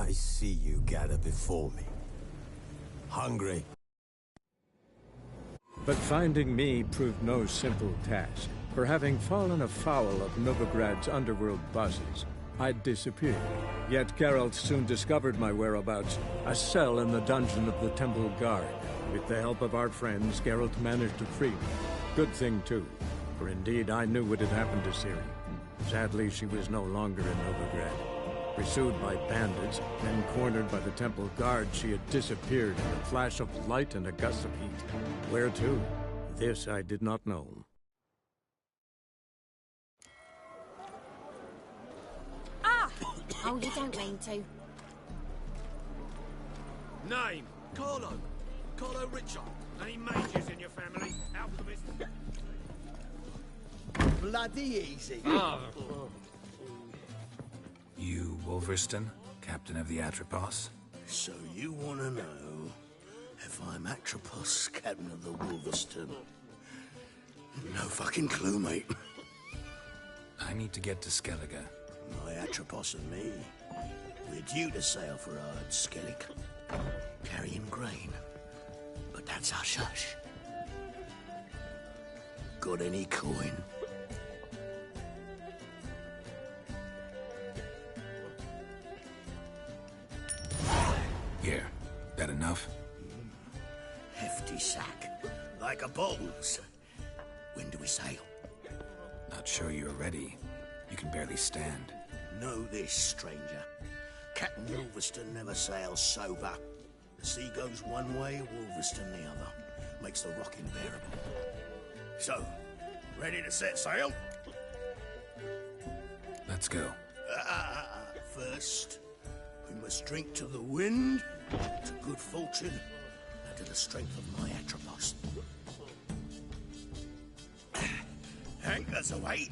I see you gather before me. Hungry? But finding me proved no simple task. For having fallen afoul of Novigrad's underworld bosses, I'd disappeared. Yet Geralt soon discovered my whereabouts, a cell in the dungeon of the Temple Guard. With the help of our friends, Geralt managed to free me. Good thing, too, for indeed I knew what had happened to Ciri. Sadly, she was no longer in Novigrad. Pursued by bandits, then cornered by the Temple Guard, she had disappeared in a flash of light and a gust of heat. Where to? This I did not know. Ah! Oh, you don't mean to. Name? Carlo. Carlo Richard. Any mages in your family? Alchemist? Bloody easy. You, Wolverston, captain of the Atropos? So you want to know if I'm Atropos, captain of the Wolverston? No fucking clue, mate. I need to get to Skellige. My Atropos and me, we're due to sail for Ard Skellig, carrying grain. But that's hush-hush. Got any coin? Here. That enough? Hefty sack. Like a bowls. When do we sail? Not sure you're ready. You can barely stand. Know this, stranger. Captain Wolverston never sails sober. The sea goes one way, Wolverston the other. Makes the rock unbearable. So, ready to set sail? Let's go. First, we must drink to the wind, to good fortune, and to the strength of my Atropos. Anchors away.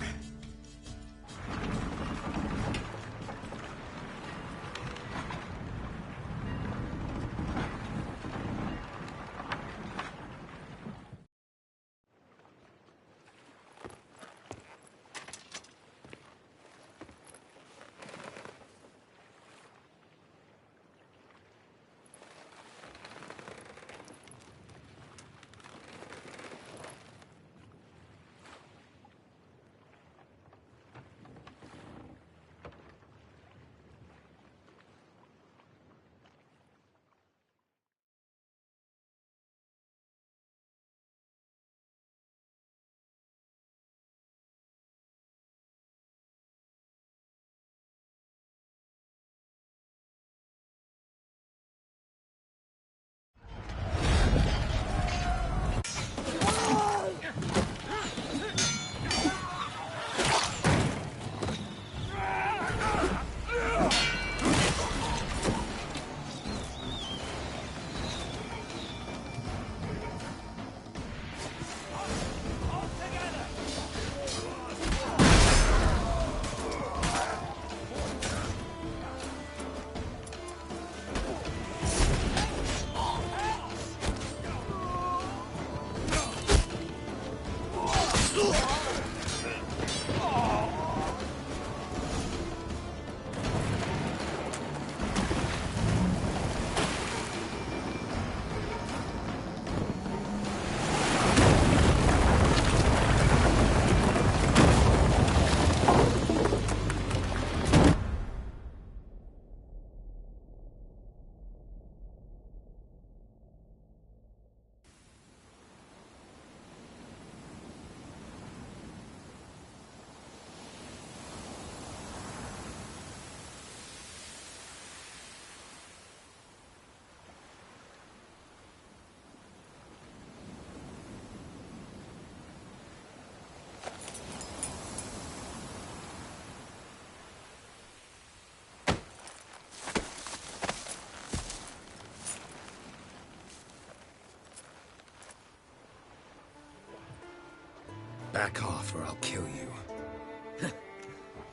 Back off or I'll kill you.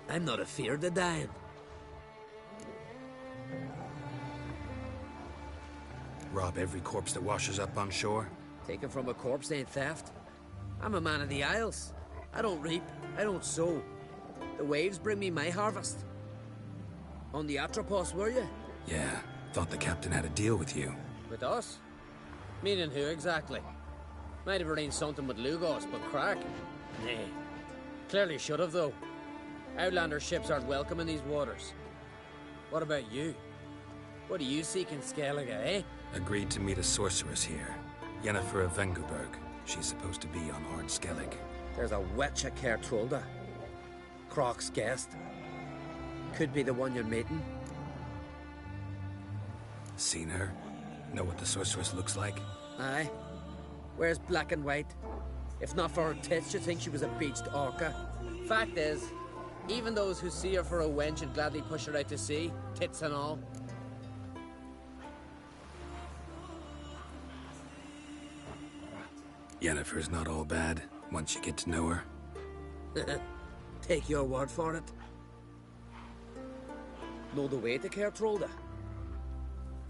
I'm not afeard of dying. Rob every corpse that washes up on shore? Taken from a corpse ain't theft. I'm a man of the Isles. I don't reap, I don't sow. The waves bring me my harvest. On the Atropos, were you? Yeah, thought the captain had a deal with you. With us? Meaning who exactly? Might have arranged something with Lugos, but crack? Nah. Clearly should have, though. Outlander ships aren't welcome in these waters. What about you? What do you seek in Skellige, eh? Agreed to meet a sorceress here. Yennefer of Vengerberg. She's supposed to be on Ord Skellig. There's a wetcha Kertrolda. Croc's guest. Could be the one you're meeting. Seen her? Know what the sorceress looks like? Aye. Wears black and white. If not for her tits, you'd think she was a beached orca. Fact is, even those who see her for a wench would gladly push her out to sea, tits and all. Yennefer's not all bad, once you get to know her. Take your word for it. Know the way to Kertrolda?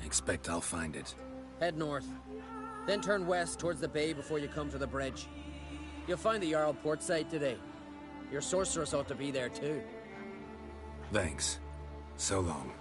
Expect I'll find it. Head north. Then turn west towards the bay before you come to the bridge. You'll find the Jarl port side today. Your sorceress ought to be there too. Thanks. So long.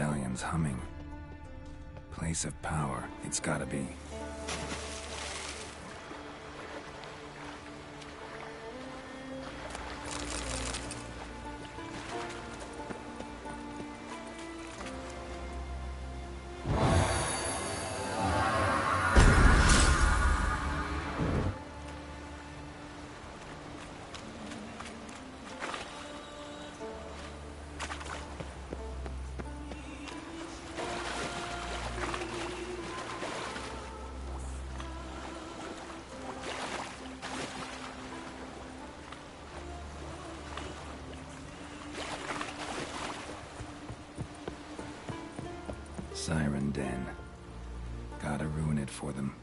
medallion's humming. Place of power, it's gotta be. Siren Den. Gotta ruin it for them.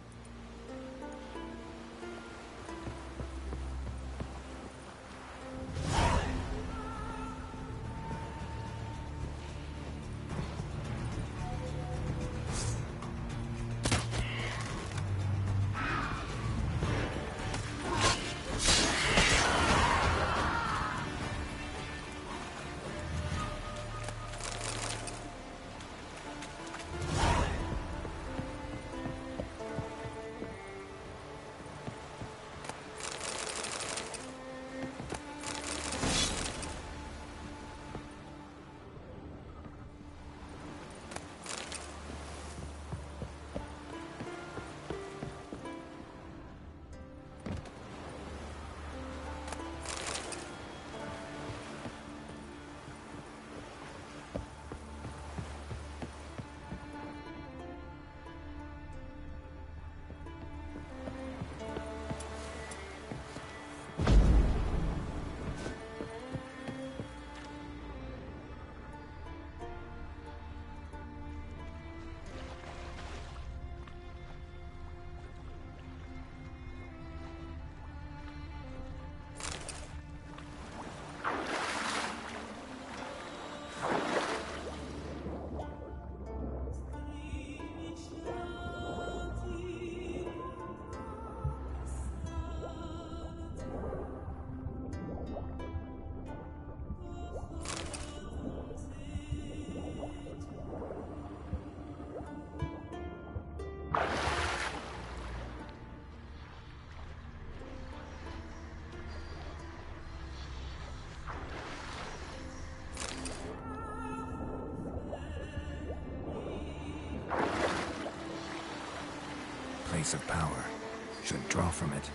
Place of power. Should draw from it.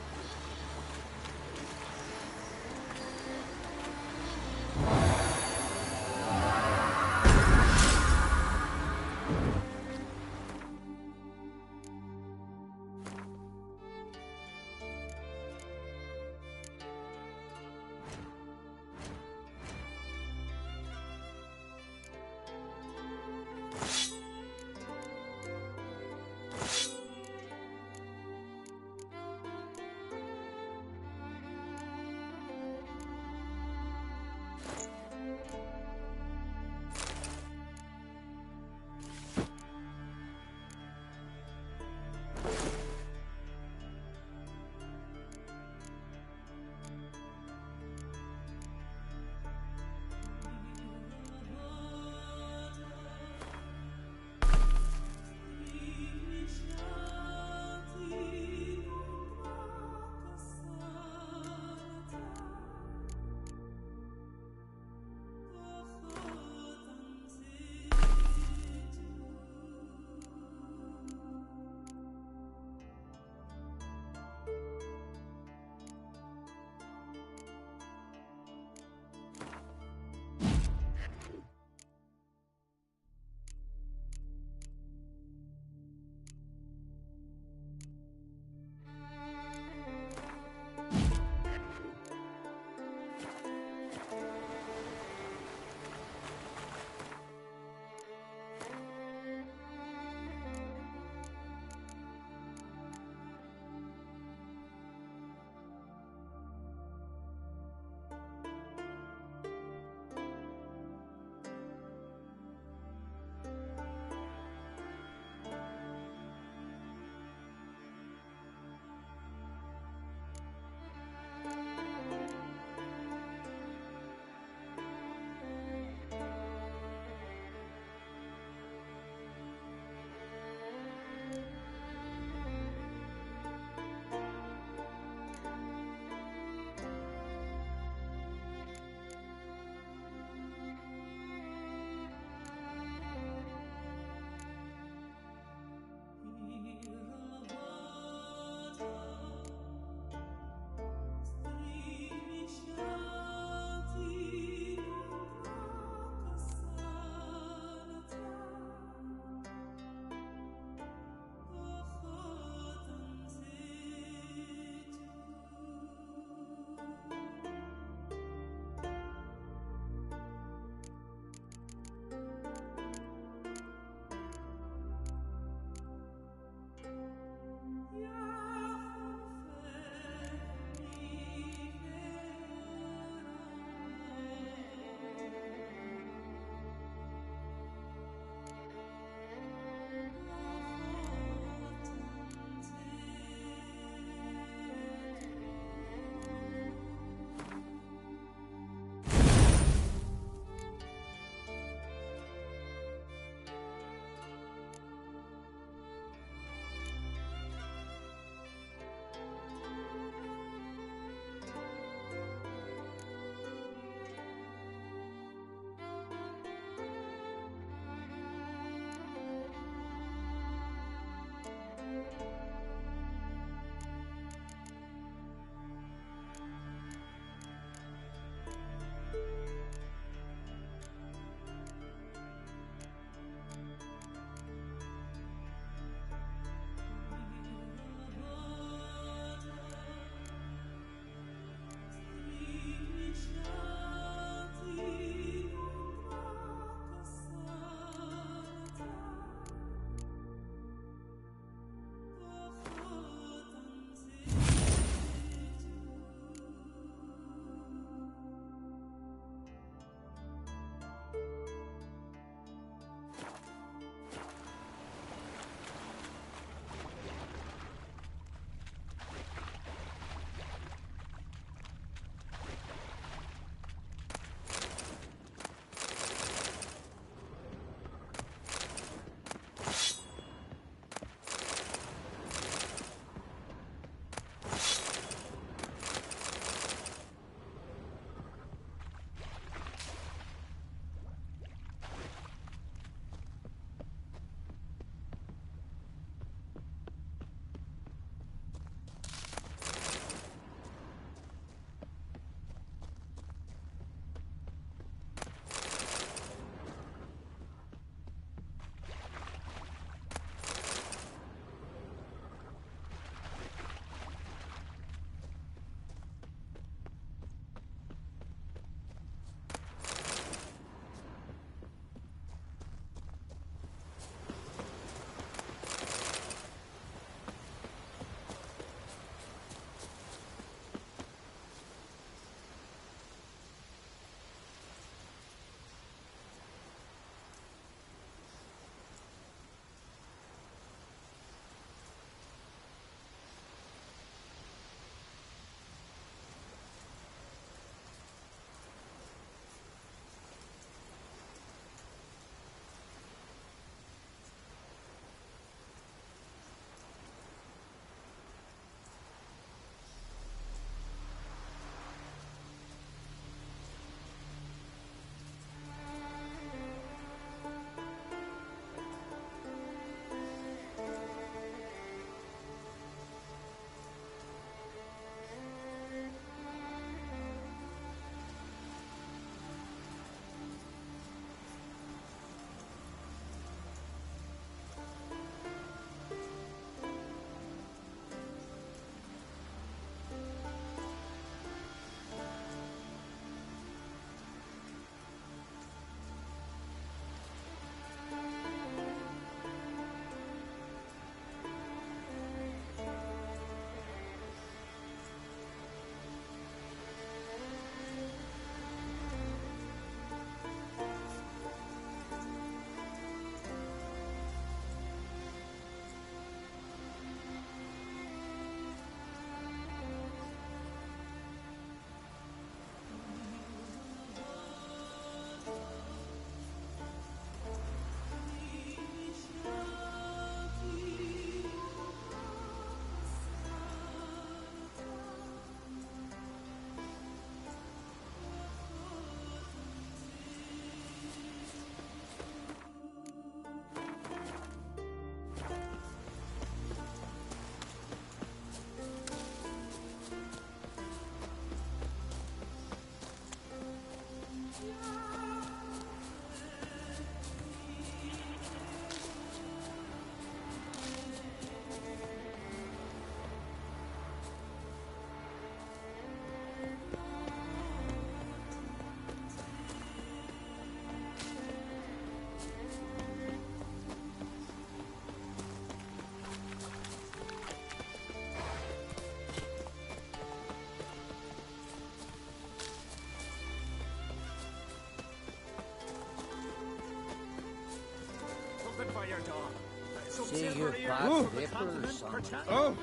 bad papers. Oh!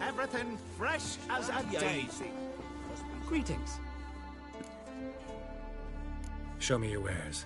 Everything fresh as a daisy. Greetings. Show me your wares.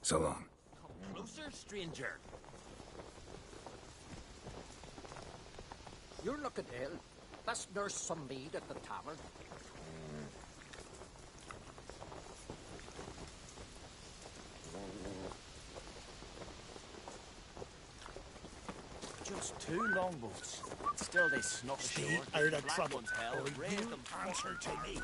So long. Come closer, stranger. You're looking ill. Let's nurse some mead at the tavern. Just 2 longboats. Still they snuck ashore. Stay out of Black trouble, ones hell, or raise you them answer to me.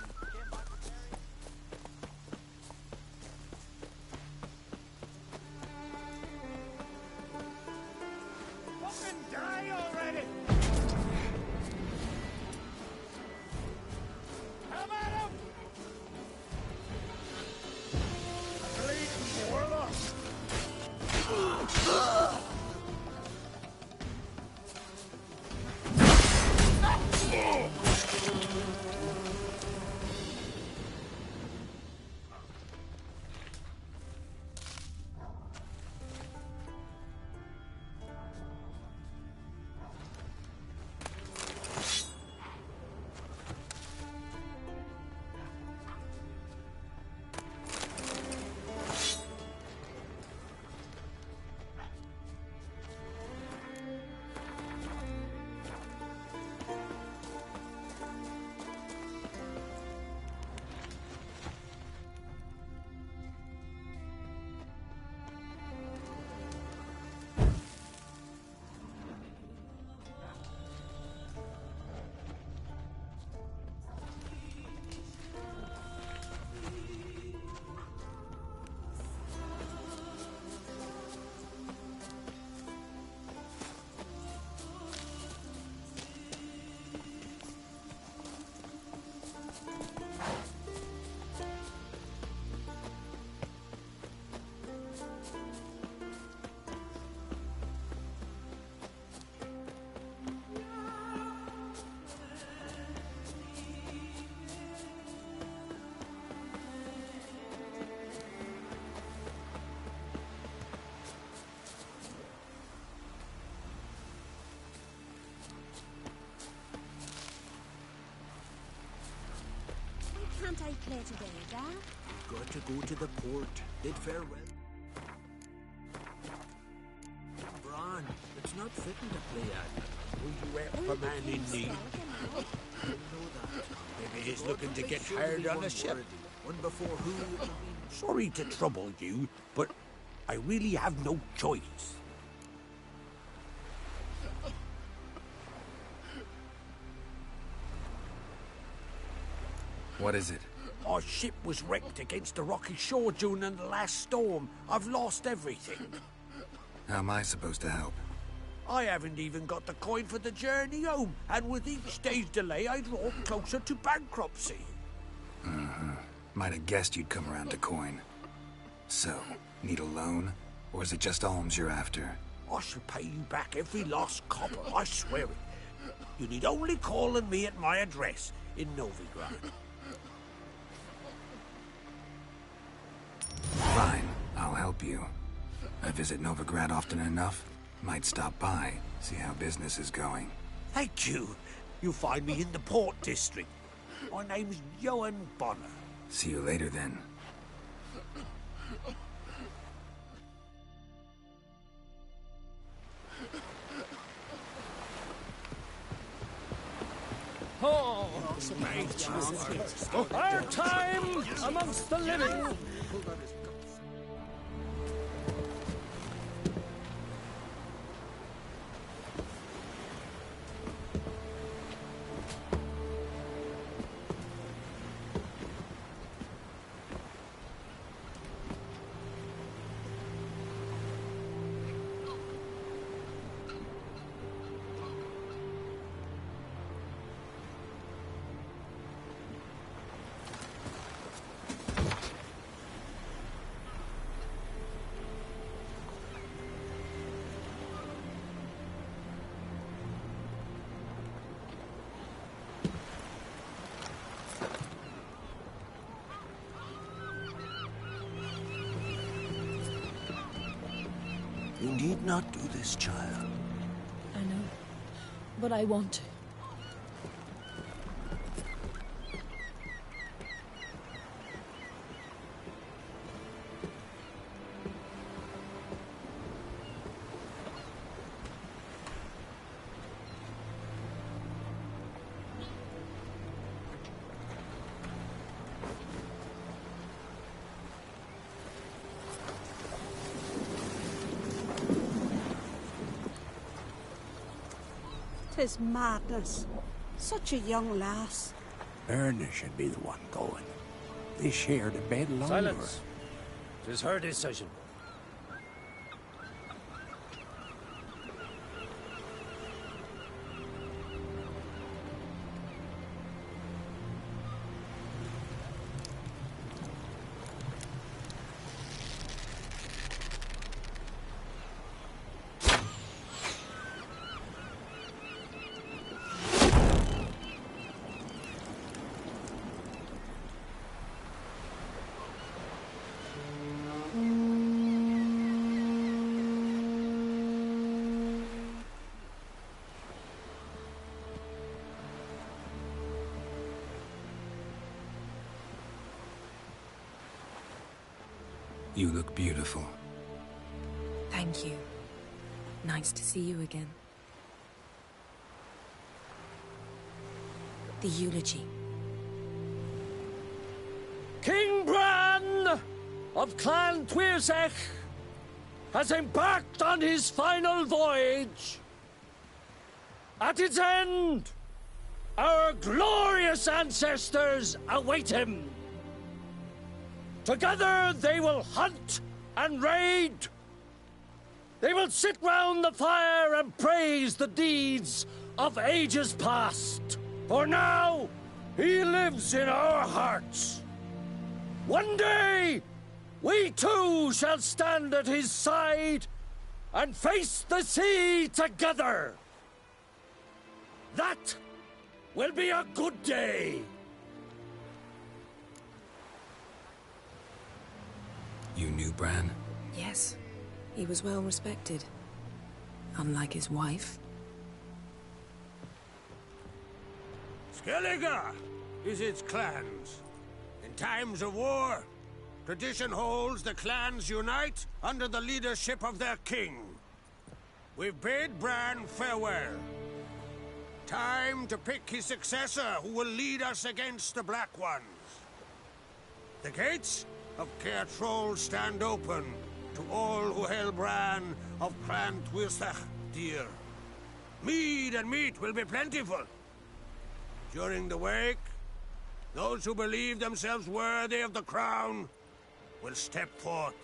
Fucking die already! Come at him! Bleeding warlock! Can't I play today, Dad? Got to go to the port. Bid farewell. Bran, it's not fitting to play at. Will you help a man in need? You know that. Maybe he's looking to get hired on a ship. One before who? Sorry to trouble you, but I really have no choice. What is it? Our ship was wrecked against a rocky shore during the last storm. I've lost everything. How am I supposed to help? I haven't even got the coin for the journey home, and with each day's delay, I draw closer to bankruptcy. Might have guessed you'd come around to coin. So, need a loan? Or is it just alms you're after? I shall pay you back every lost copper, I swear it. You need only call on me at my address in Novigrad. Fine, I'll help you. I visit Novigrad often enough. Might stop by, see how business is going. Thank you. You'll find me in the Port District. My name's Johan Bonner. See you later then. Oh, our time amongst the living. not do this, child. I know, but I want to. Tis madness. Such a young lass. Erna should be the one going. They shared a bed longer. Silence. 'Tis her decision. You look beautiful. Thank you. Nice to see you again. The eulogy. King Bran of Clan Tuirsech has embarked on his final voyage. At its end, our glorious ancestors await him. Together they will hunt and raid. They will sit round the fire and praise the deeds of ages past. For now, he lives in our hearts. One day, we too shall stand at his side and face the sea together. That will be a good day. You knew Bran? Yes, he was well respected. Unlike his wife. Skellige is its clans. In times of war, tradition holds the clans unite under the leadership of their king. We've bade Bran farewell. Time to pick his successor who will lead us against the Black Ones. The gates of Caer Troll stand open to all who hail Bran of Clan Tuirsech dear. Mead and meat will be plentiful. During the wake, those who believe themselves worthy of the crown will step forth.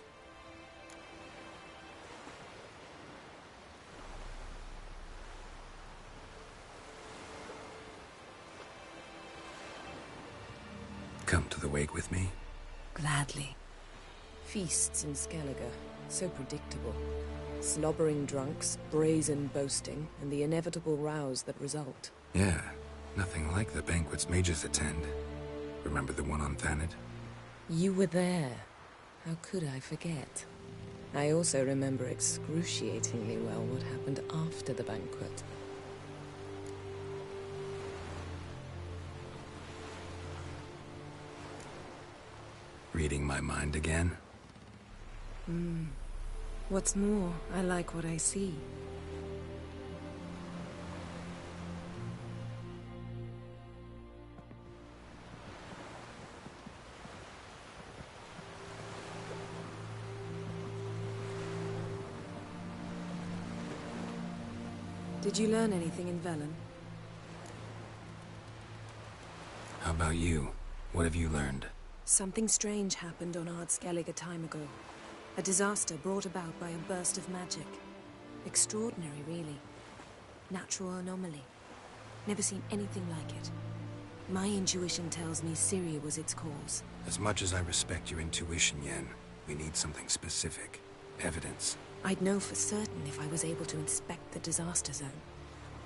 Come to the wake with me? Gladly. Feasts in Skellige, so predictable. Slobbering drunks, brazen boasting, and the inevitable rows that result. Yeah, nothing like the banquets mages attend. Remember the one on Thanedd? You were there. How could I forget? I also remember excruciatingly well what happened after the banquet. Reading my mind again? What's more, I like what I see. Did you learn anything in Velen? How about you? What have you learned? Something strange happened on Ard Skellige a time ago. A disaster brought about by a burst of magic. Extraordinary, really. Natural anomaly. Never seen anything like it. My intuition tells me Syria was its cause. As much as I respect your intuition, Yen, we need something specific. Evidence. I'd know for certain if I was able to inspect the disaster zone.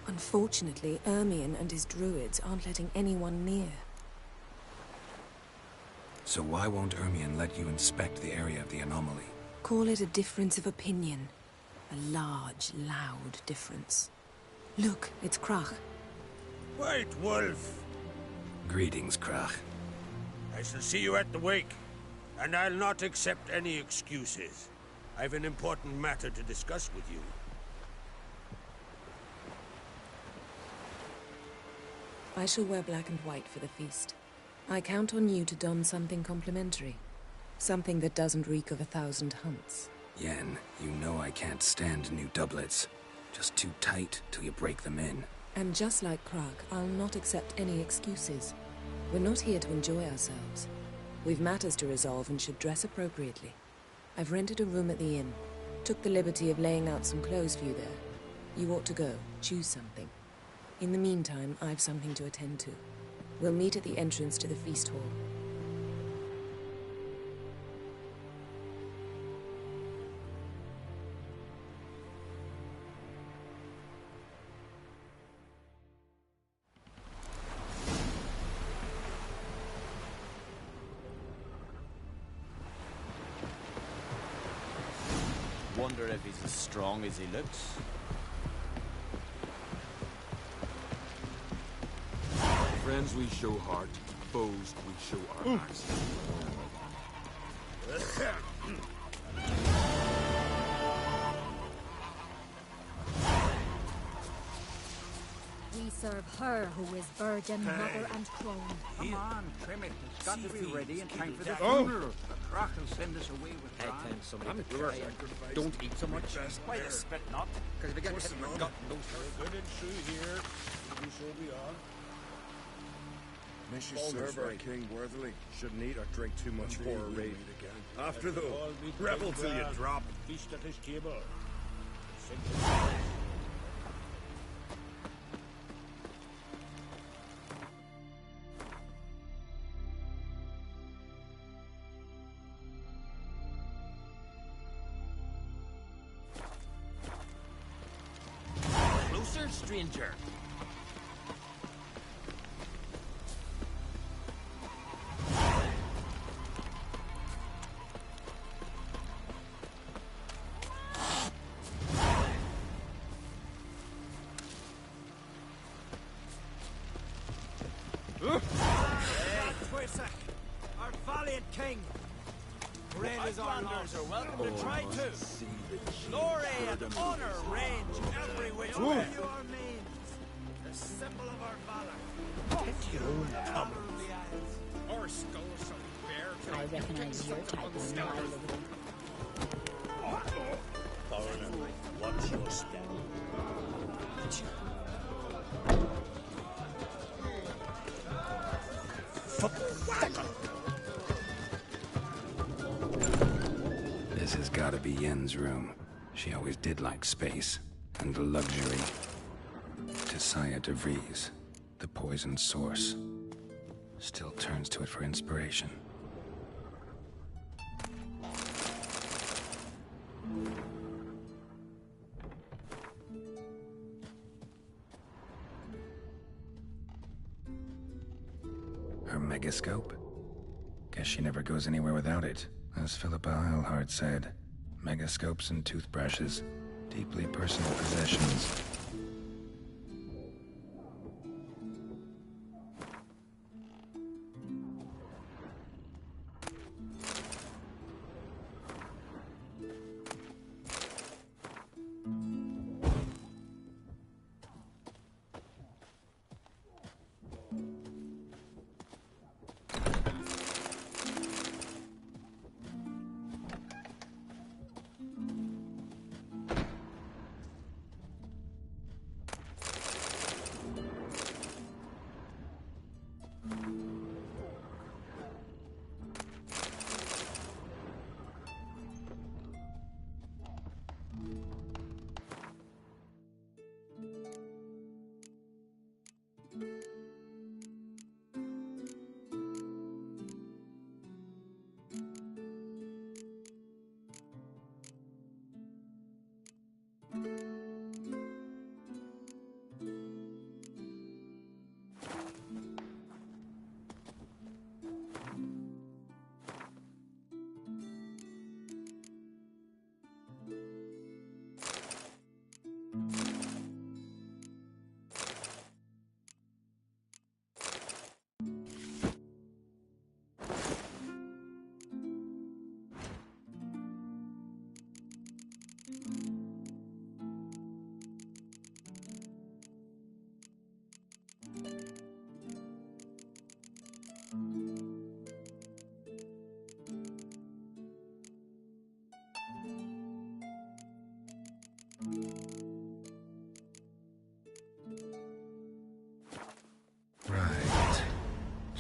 Unfortunately, Ermion and his druids aren't letting anyone near. So why won't Ermion let you inspect the area of the anomaly? Call it a difference of opinion. A large, loud difference. Look, it's Krach. White Wolf! Greetings, Krach. I shall see you at the wake, and I'll not accept any excuses. I've an important matter to discuss with you. I shall wear black and white for the feast. I count on you to don something complimentary. Something that doesn't reek of 1,000 hunts. Yen, you know I can't stand new doublets. Just too tight till you break them in. And just like Krach, I'll not accept any excuses. We're not here to enjoy ourselves. We've matters to resolve and should dress appropriately. I've rented a room at the inn. Took the liberty of laying out some clothes for you there. You ought to go. Choose something. In the meantime, I've something to attend to. We'll meet at the entrance to the feast hall. Wonder if he's as strong as he looks. Friends we show heart, foes we show our hearts. We serve her who is virgin, mother, and crone. Come on, trim it. It's got to be ready in time for the funeral. The Krach will send us away with Bran. Don't eat so much. Why the spit not? Because if you get hit in the gut and those Good and true here. You so be on. Miss you serve our king worthily. Shouldn't eat or drink too much for a raid. After though, rebel till you drop. Feast at his table. closer, stranger. Our valiant king! Great is our loss. Are welcome to try too. Glory and honor range every which way. You are means, the symbol of our valor. Get your own tumble. Our skulls are bare. I recognize your type of style. Foreigner, watch your step. This has gotta be Yen's room. She always did like space and luxury. Tisaya de Vries, the poison source, still turns to it for inspiration. Her megascope? Guess she never goes anywhere without it. As Philippa Eilhart said, megascopes and toothbrushes, deeply personal possessions.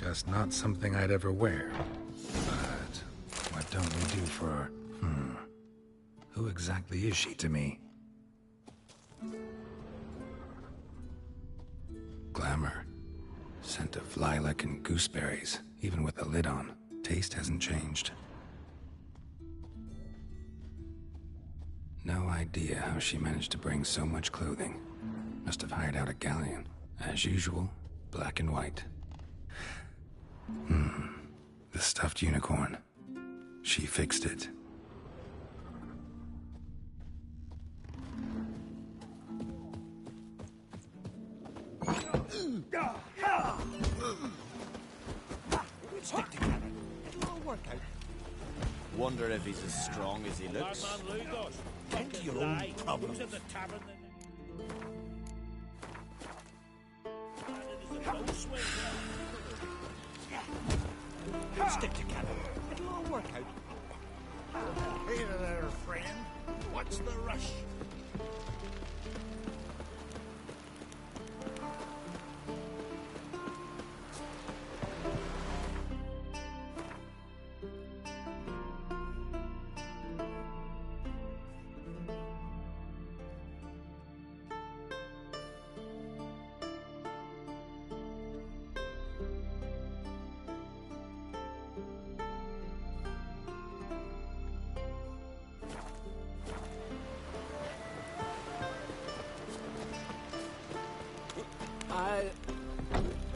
Just not something I'd ever wear. But what don't we do for her? Who exactly is she to me? Glamour. Scent of lilac and gooseberries, even with the lid on. Taste hasn't changed. No idea how she managed to bring so much clothing. Must have hired out a galleon. As usual, black and white. The stuffed unicorn. She fixed it. Stick together. It'll all work out. Wonder if he's as strong as he looks. Tend to your own problems. Stick together. It'll all work out. Hey there, friend. What's the rush?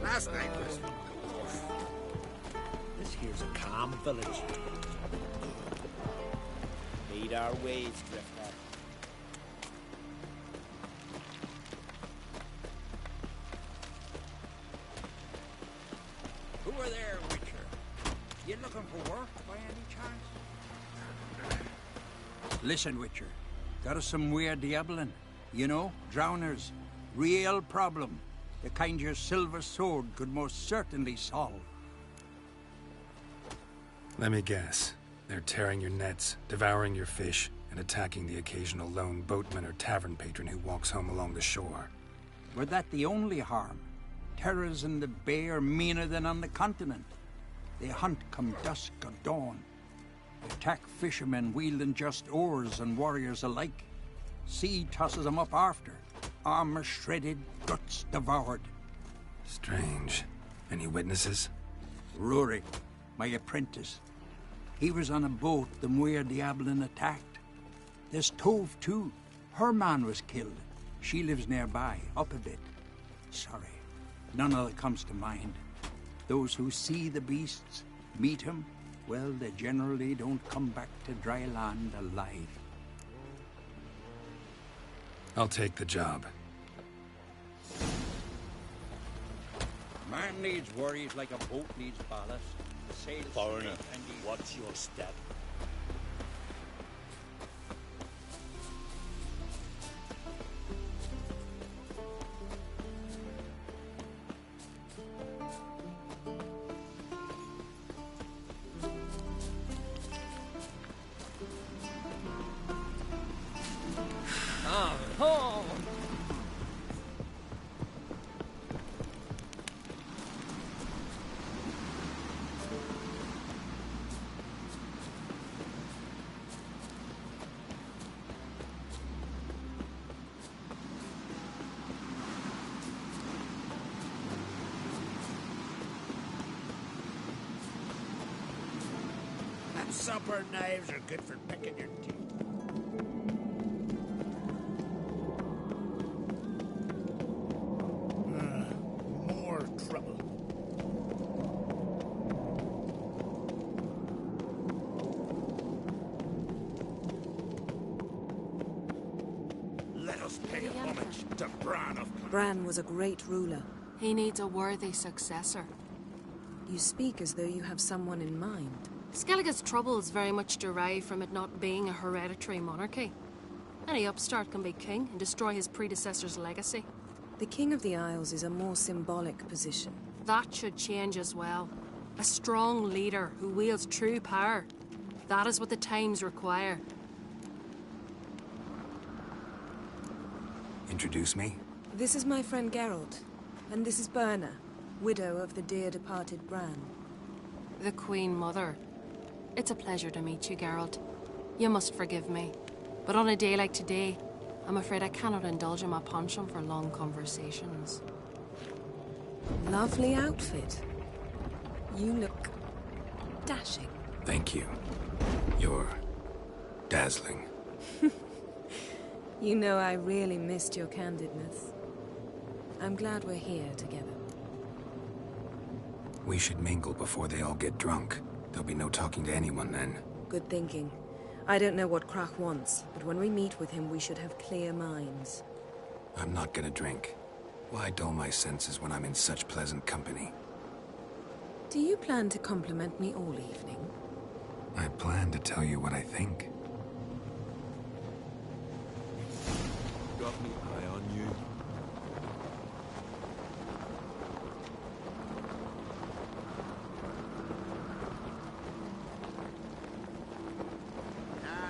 Last night was... This here's a calm village. Lead our ways, Drifter. Who are there, Witcher? You looking for work by any chance? Listen, Witcher. Got us some weird diabling. You know, drowners. Real problem. The kind your silver sword could most certainly solve. Let me guess. They're tearing your nets, devouring your fish, and attacking the occasional lone boatman or tavern patron who walks home along the shore. Were that the only harm? Terrors in the bay are meaner than on the continent. They hunt come dusk or dawn. Attack fishermen wielding just oars and warriors alike. Sea tosses them up after. Armor shredded, guts devoured. Strange. Any witnesses? Rory, my apprentice. He was on a boat the Muir Diablin attacked. There's Tove, too. Her man was killed. She lives nearby, up a bit. Sorry, none other comes to mind. Those who see the beasts, meet him, well, they generally don't come back to dry land alive. I'll take the job. Man needs worries like a boat needs ballast. Sail Foreigner, straight and easy. what's your step? Oh! And supper knives are good for picking your teeth. More trouble. Let us pay homage to Bran of Clan. Bran was a great ruler. He needs a worthy successor. You speak as though you have someone in mind. Skellige's troubles very much derive from it not being a hereditary monarchy. Any upstart can be king and destroy his predecessor's legacy. The King of the Isles is a more symbolic position. That should change as well. A strong leader who wields true power. That is what the times require. Introduce me? This is my friend Geralt, and this is Berna. widow of the dear departed Bran. The Queen Mother. It's a pleasure to meet you, Geralt. You must forgive me, but on a day like today, I'm afraid I cannot indulge in my penchant for long conversations. Lovely outfit. You look dashing. Thank you. You're dazzling. You know I really missed your candidness. I'm glad we're here together. We should mingle before they all get drunk. There'll be no talking to anyone then. Good thinking. I don't know what Crach wants, but when we meet with him, we should have clear minds. I'm not gonna drink. Why dull my senses when I'm in such pleasant company? Do you plan to compliment me all evening? I plan to tell you what I think. Got me eye on you.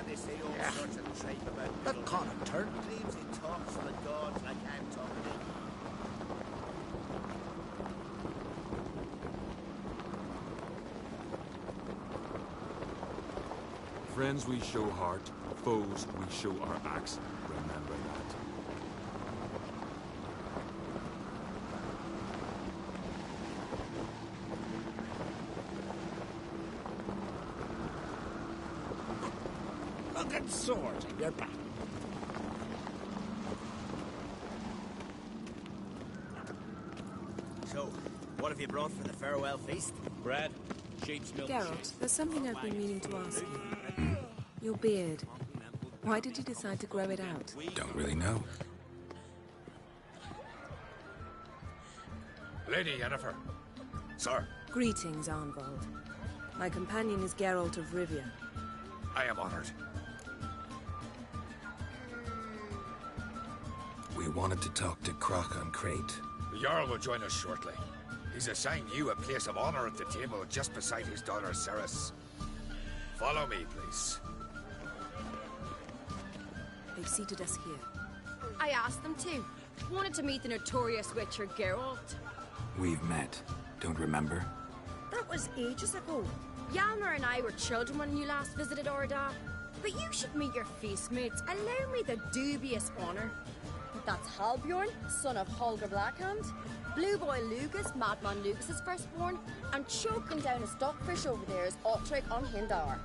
They say all sorts of tripe about that kind of turn. Claims he talks to the gods like I'm talking to him. Friends we show heart, foes we show our axe. Remember that. Look at swords in your back. So, what have you brought for the farewell feast? Bread, sheep's milk. Geralt, there's something I've been meaning to ask you. Your beard. Why did you decide to grow it out? Don't really know. Lady Yennefer. Sir. Greetings, Arnvald. My companion is Geralt of Rivia. I am honored. We wanted to talk to Crach on Crate. The Jarl will join us shortly. He's assigned you a place of honor at the table just beside his daughter Ceres. Follow me, please. They've seated us here. I asked them to. Wanted to meet the notorious Witcher Geralt. We've met. Don't remember? That was ages ago. Hjalmar and I were children when you last visited Orda. But you should meet your feast mates. Allow me the dubious honor. But that's Halbjorn, son of Holger Blackhand, Blue Boy Lugus, Madman Lugus's firstborn, and choking down a stockfish over there is Otric on Hindar.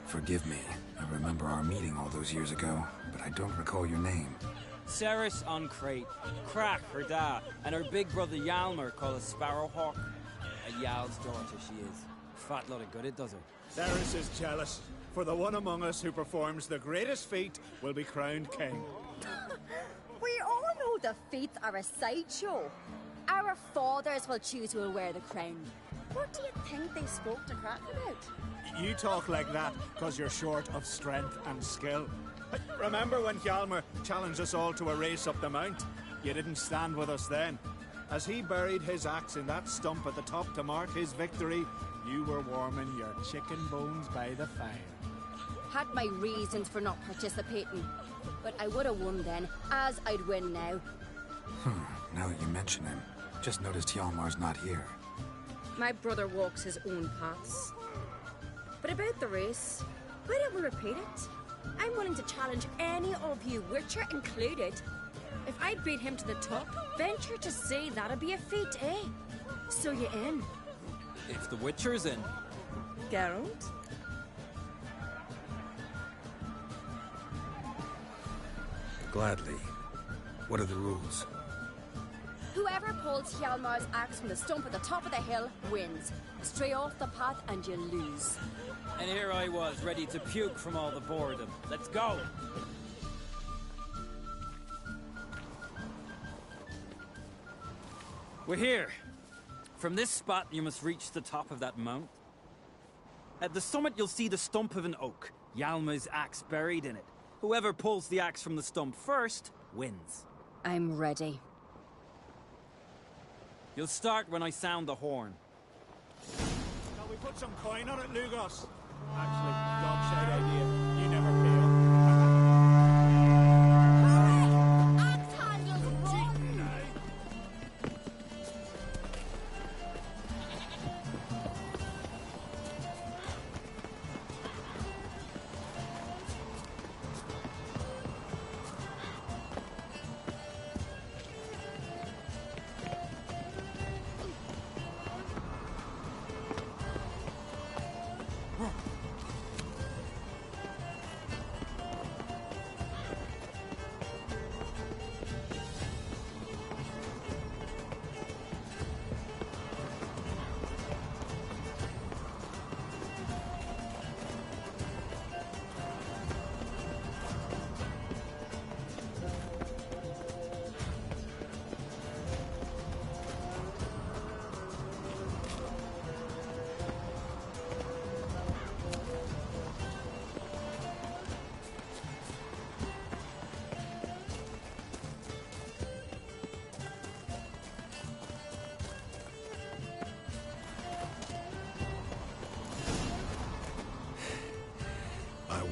Forgive me. I remember our meeting all those years ago, but I don't recall your name. Ceres on Crate, Crach her da, and her big brother Hjalmar called a Sparrowhawk. A Jarl's daughter she is. Fat lot of good it does her. Ceres is jealous, for the one among us who performs the greatest feat will be crowned king. We all know the feats are a sideshow. Our fathers will choose who will wear the crown. What do you think they spoke to Crach about? You talk like that because you're short of strength and skill. Remember when Hjalmar challenged us all to a race up the mount? You didn't stand with us then. As he buried his axe in that stump at the top to mark his victory, you were warming your chicken bones by the fire. Had my reasons for not participating, but I would have won then, as I'd win now. Now that you mention him, just noticed Hjalmar's not here. My brother walks his own paths. But about the race, why don't we repeat it? I'm willing to challenge any of you, Witcher included. If I beat him to the top, venture to say that'd be a feat, eh? So you in? If the Witcher's in. Geralt? Gladly. What are the rules? Whoever pulls Hjalmar's axe from the stump at the top of the hill wins. Stray off the path and you lose. And here I was, ready to puke from all the boredom. Let's go! We're here. From this spot, you must reach the top of that mount. At the summit, you'll see the stump of an oak. Hjalmar's axe buried in it. Whoever pulls the axe from the stump first, wins. I'm ready. You'll start when I sound the horn. Shall we put some coin on it, Lugos? Actually, dog shite idea. You never pay up.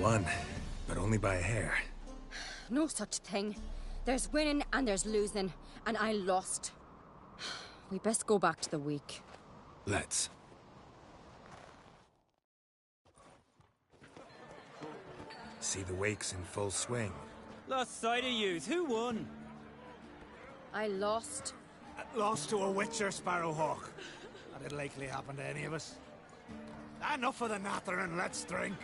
Won, but only by a hair. No such thing. There's winning and there's losing, and I lost. We best go back to the week. Let's. See the wakes in full swing. Lost sight of yous. Who won? I lost. Lost to a witcher, Sparrowhawk. That'd likely happen to any of us. Enough of the nattering, let's drink.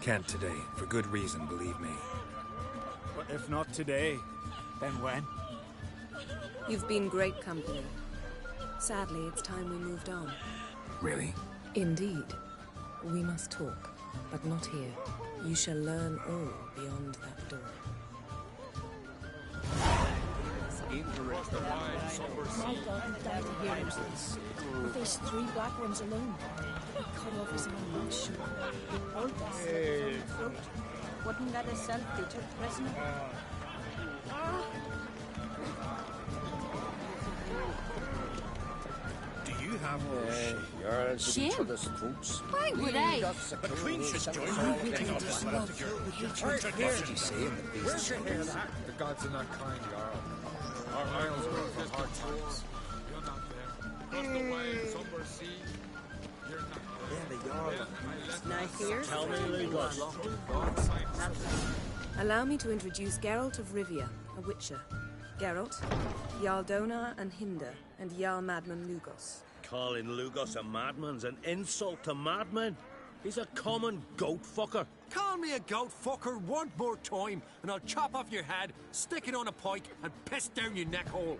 Can't today, for good reason, believe me. But if not today, then when? You've been great company. Sadly, it's time we moved on. Really? Indeed. We must talk, but not here. You shall learn all beyond that door. My God, he died of hearings. But there's 3 black ones alone. Cut off his own mouth shut. All this. Wouldn't let herself be took prisoner. Do you have You're Shame? Why would I? The Queen should join you. Where's you say in the beast? Where's your hair that? The gods are not kind, Jarl. Our isles were for hard times. You're not there. Across the wide somber sea. You're not there. Yeah, the Jarl. Nice ears. Tell me, Lugos. Allow me to introduce Geralt of Rivia, a witcher. Geralt, Jarl Donar and Hinder, and Jarl Madman Lugos. Calling Lugos a madman's an insult to madmen. He's a common goat fucker. Call me a goat fucker one more time, and I'll chop off your head, stick it on a pike, and piss down your neck hole.